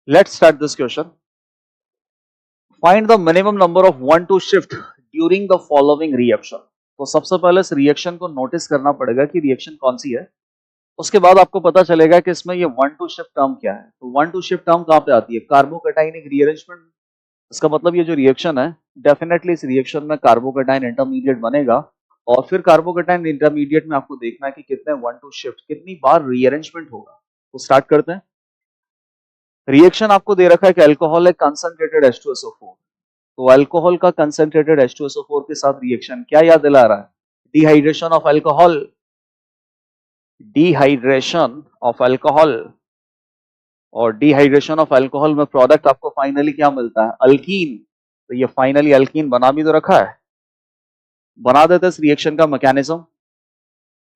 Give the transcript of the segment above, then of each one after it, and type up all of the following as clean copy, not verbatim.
Let's start this question. Find the minimum number of 1 to shift during the following reaction. तो सबसे पहले इस reaction को notice करना पड़ेगा कि रिएक्शन कौन सी है, उसके बाद आपको पता चलेगा कि इसमें ये 1 टू शिफ्ट टर्म क्या है। तो 1 टू शिफ्ट टर्म कहाँ पे आती है? कार्बोकैटायनिक रीअरेंजमेंट। इसका मतलब ये जो रिएक्शन है, डेफिनेटली इस रिएक्शन में कार्बोकैटायन इंटरमीडिएट बनेगा और फिर कार्बोकैटायन इंटरमीडिएट में आपको देखना है कि कितने 1 टू शिफ्ट, कितनी बार रीअरेंजमेंट होगा। तो स्टार्ट करते हैं। रिएक्शन आपको दे रखा है कि अल्कोहल है कंसंट्रेटेड H2SO4। तो अल्कोहल का कंसंट्रेटेड H2SO4 के साथ रिएक्शन क्या याद दिला रहा है? Dehydration of alcohol. Dehydration of alcohol, और डिहाइड्रेशन ऑफ अल्कोहल में प्रोडक्ट आपको फाइनली क्या मिलता है? अल्कीन। तो ये फाइनली अल्कीन बना भी तो रखा है। बना देते इस रिएक्शन का मैकेनिज्म।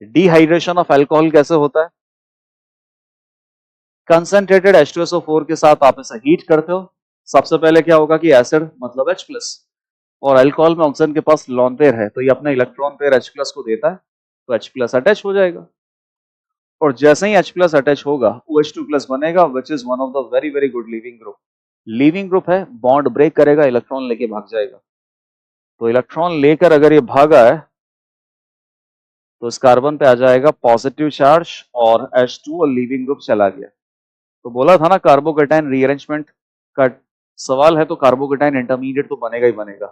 डिहाइड्रेशन ऑफ अल्कोहल कैसे होता है? कंसंट्रेटेड H2SO4 के साथ आप इसे हीट करते हो। सबसे पहले क्या होगा कि एसिड मतलब H+, और अल्कोहल में ऑक्सीजन के पास लोन पेयर है, तो ये अपना इलेक्ट्रॉन पेयर H+ को देता है, तो H+ अटैच हो जाएगा। और जैसे ही H+ अटैच होगा, OH2+ बनेगा, which is one of the very very good leaving group. Leaving group है, बॉन्ड ब्रेक करेगा, इलेक्ट्रॉन लेके भाग जाएगा। तो इलेक्ट्रॉन लेकर अगर ये भागा है तो इस कार्बन पे आ जाएगा पॉजिटिव चार्ज और H2 और लीविंग ग्रुप चला गया। तो बोला था ना कार्बोकैटायन रीअरेंजमेंट का सवाल है, तो कार्बोकैटायन इंटरमीडिएट तो बनेगा ही बनेगा।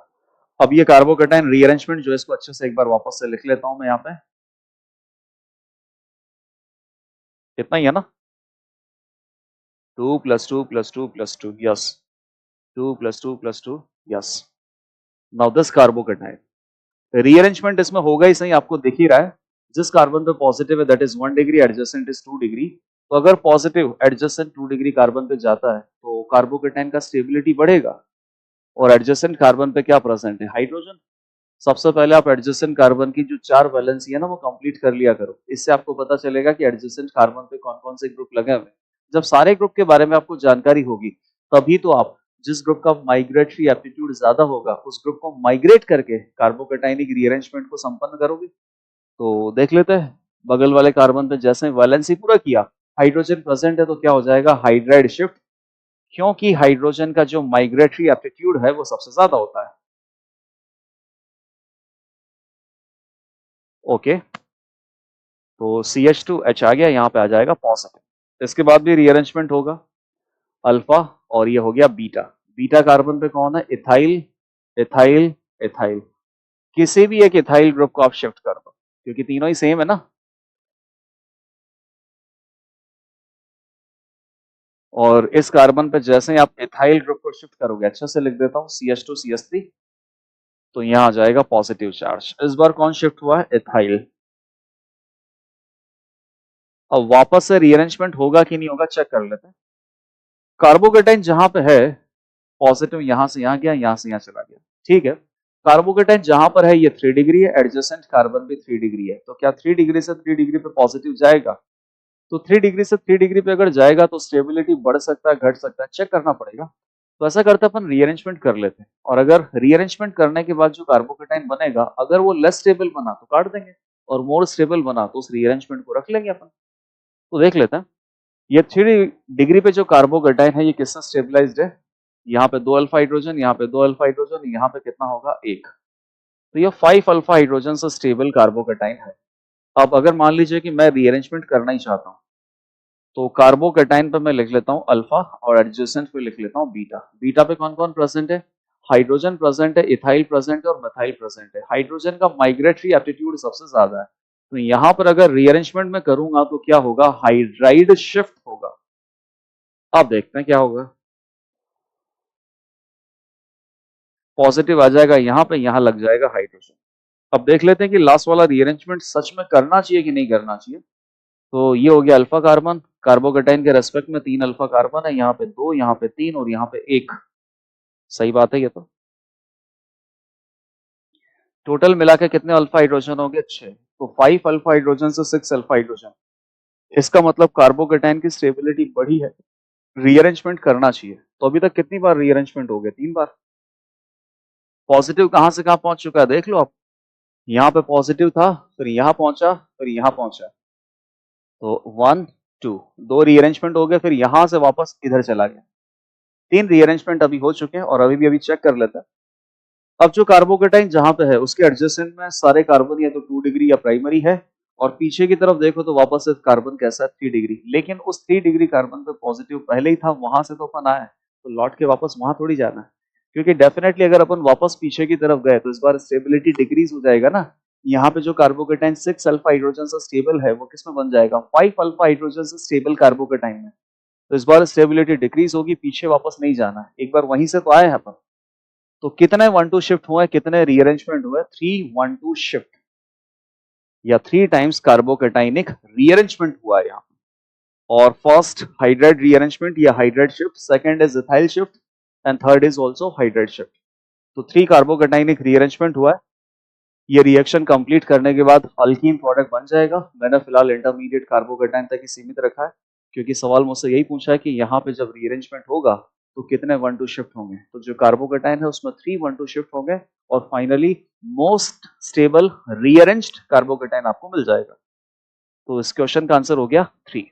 अब ये कार्बोकैटायन रीअरेंजमेंट जो है, इसको अच्छे से एक बार वापस से लिख लेता हूं मैं यहाँ पे। इतना ही है ना? 2 + 2 + 2 + 2, yes. 2 + 2 + 2, yes. Now this carbocation rearrangement इसमें होगा ही सही, आपको दिख ही रहा है। जिस कार्बन पे पॉजिटिव है that is 1 degree, adjacent is 2 degree. तो अगर पॉजिटिव एडजेसेंट 2 डिग्री कार्बन पे जाता है तो कार्बोकैटायन का स्टेबिलिटी बढ़ेगा। और एडजेसेंट कार्बन पे क्या प्रेजेंट है? हाइड्रोजन। सबसे पहले आप एडजेसेंट कार्बन की जो 4 वैलेंसी है ना, वो कंप्लीट कर लिया करो। इससे आपको पता चलेगा कि एडजेसेंट कार्बन पे कौन कौन से ग्रुप लगे हुए हैं। जब सारे ग्रुप के बारे में आपको जानकारी होगी, तभी तो आप जिस ग्रुप का माइग्रेटरी एप्टीट्यूड ज्यादा होगा, उस ग्रुप को माइग्रेट करके कार्बोकैटायनिक रीअरेंजमेंट को संपन्न करोगे। तो देख लेते हैं, बगल वाले कार्बन पे जैसे वैलेंसी पूरा किया, हाइड्रोजन प्रेजेंट है, तो क्या हो जाएगा? हाइड्राइड शिफ्ट, क्योंकि हाइड्रोजन का जो माइग्रेटरी एप्टीट्यूड है वो सबसे ज्यादा होता है। ओके, तो CH2H आ गया, यहाँ पे आ जाएगा पॉजिटिव। इसके बाद भी रीअरेंजमेंट होगा, अल्फा और ये हो गया बीटा। बीटा कार्बन पे कौन है? Ethyl, ethyl, ethyl. किसी भी एक इथाइल ग्रुप को आप शिफ्ट कर दो, क्योंकि तीनों ही सेम है ना। और इस कार्बन पे जैसे ही आप इथाइल ग्रुप को शिफ्ट करोगे, अच्छे से लिख देता हूं, CH2CH3, तो यहां आ जाएगा पॉजिटिव चार्ज। इस बार कौन शिफ्ट हुआ है? इथाइल। अब वापस से रीअरेंजमेंट होगा कि नहीं होगा चेक कर लेते हैं। कार्बोकेटाइन जहां पे है, पॉजिटिव यहां से यहां गया, यहां से यहां चला गया, ठीक है। कार्बोकेटाइन जहां पर है ये 3 डिग्री है, एडजेसेंट कार्बन भी 3 डिग्री है, तो क्या 3 डिग्री से 3 डिग्री पे पॉजिटिव जाएगा? तो 3 डिग्री से 3 डिग्री पे अगर जाएगा तो स्टेबिलिटी बढ़ सकता है, घट सकता है, चेक करना पड़ेगा। तो ऐसा करते अपन रीअरेंजमेंट कर लेते हैं, और अगर रीअरेंजमेंट करने के बाद जो कार्बोकेटाइन बनेगा, अगर वो लेस स्टेबल बना तो काट देंगे, और मोर स्टेबल बना तो उस रीअरेंजमेंट को रख लेंगे अपन। तो देख लेते हैं, ये 3 डिग्री पे जो कार्बोकेटाइन है ये किससे स्टेबलाइज्ड है? यहाँ पे 2 अल्फा हाइड्रोजन, यहाँ पे 2 अल्फा हाइड्रोजन, यहाँ पे कितना होगा? 1। तो ये 5 अल्फा हाइड्रोजन से स्टेबल कार्बोकेटाइन है। अब अगर मान लीजिए कि मैं रीअरेंजमेंट करना ही चाहता हूँ, तो कार्बोकेटाइन पे मैं लिख लेता हूँ अल्फा, और एडजेसेंट पे लिख लेता हूँ बीटा। बीटा पे कौन कौन प्रेजेंट है? हाइड्रोजन प्रेजेंट है, इथाइल प्रेजेंट है, और मिथाइल प्रेजेंट है। हाइड्रोजन का माइग्रेटरी एप्टीट्यूड सबसे ज्यादा है, तो यहाँ पर अगर रीअरेंजमेंट में करूंगा तो क्या होगा? हाइड्राइड शिफ्ट होगा। अब देखते हैं क्या होगा। पॉजिटिव आ जाएगा यहाँ पे, यहाँ लग जाएगा हाइड्रोजन। अब देख लेते हैं कि लास्ट वाला रीअरेंजमेंट सच में करना चाहिए कि नहीं करना चाहिए। तो ये हो गया अल्फा कार्बन, कार्बोकेटाइन के रेस्पेक्ट में 3 अल्फा कार्बन है, यहाँ पे 2, यहाँ पे 3 और यहाँ पे 1। सही बात है ये तो। टोटल मिला के कितने अल्फा हाइड्रोजन हो गए? 6। तो 5 अल्फा हाइड्रोजन से 6 अल्फा हाइड्रोजन। इसका मतलब कार्बोकेटाइन की स्टेबिलिटी बढ़ी है, रीअरेंजमेंट करना चाहिए। तो अभी तक कितनी बार रीअरेंजमेंट हो गया? 3 बार। पॉजिटिव कहां से कहां पहुंच चुका है देख लो आप। यहाँ पे पॉजिटिव था, फिर यहाँ पहुंचा, फिर यहाँ पहुंचा। तो 1 2 2 रीअरेंजमेंट हो गए, फिर यहां से वापस इधर चला गया। 3 रीअरेंजमेंट अभी हो चुके हैं और अभी चेक कर लेते हैं। अब जो कार्बोकेटाइन जहां पे है उसके एडजेसेंट में सारे कार्बन या तो 2 डिग्री या प्राइमरी है, और पीछे की तरफ देखो तो वापस से कार्बन कैसा है 3 डिग्री, लेकिन उस 3 डिग्री कार्बन पे पॉजिटिव पहले ही था, वहां से तो अपन आए, तो लौट के वापस वहां थोड़ी जाना है, क्योंकि डेफिनेटली अगर अपन वापस पीछे की तरफ गए तो इस बार स्टेबिलिटी डिक्रीज हो जाएगा ना। यहाँ पे जो कार्बोकेटाइन 6 अल्फा हाइड्रोजन से स्टेबल है वो किसमें बन जाएगा 5 अल्फा हाइड्रोजन से स्टेबल कार्बोकेटाइन में, तो इस बार स्टेबिलिटी डिक्रीज होगी, पीछे वापस नहीं जाना है, एक बार वहीं से तो आए हैं अपन। तो कितने 1-2 शिफ्ट हुए, कितने रीअरेंजमेंट हुए, 3-1-2 शिफ्ट या 3 टाइम्स कार्बोकेटाइनिक रीअरेंजमेंट हुआ यहाँ। और फर्स्ट हाइड्राइड रीअरेंजमेंट या hydride shift, second is ethyl shift and third is also hydride shift. तो 3 कार्बोकेटाइनिक रीअरेंजमेंट हुआ है। ये रिएक्शन कंप्लीट करने के बाद अल्कीन प्रोडक्ट बन जाएगा। मैंने फिलहाल इंटरमीडिएट कार्बोकेटाइन तक ही सीमित रखा है, क्योंकि सवाल मुझसे यही पूछा है कि यहाँ पे जब रीअरेंजमेंट होगा तो कितने 1-2 शिफ्ट होंगे, तो जो कार्बोकेटाइन है उसमें 3-1-2 शिफ्ट होंगे और finally most stable rearranged carbocation आपको मिल जाएगा। तो इस क्वेश्चन का आंसर हो गया 3।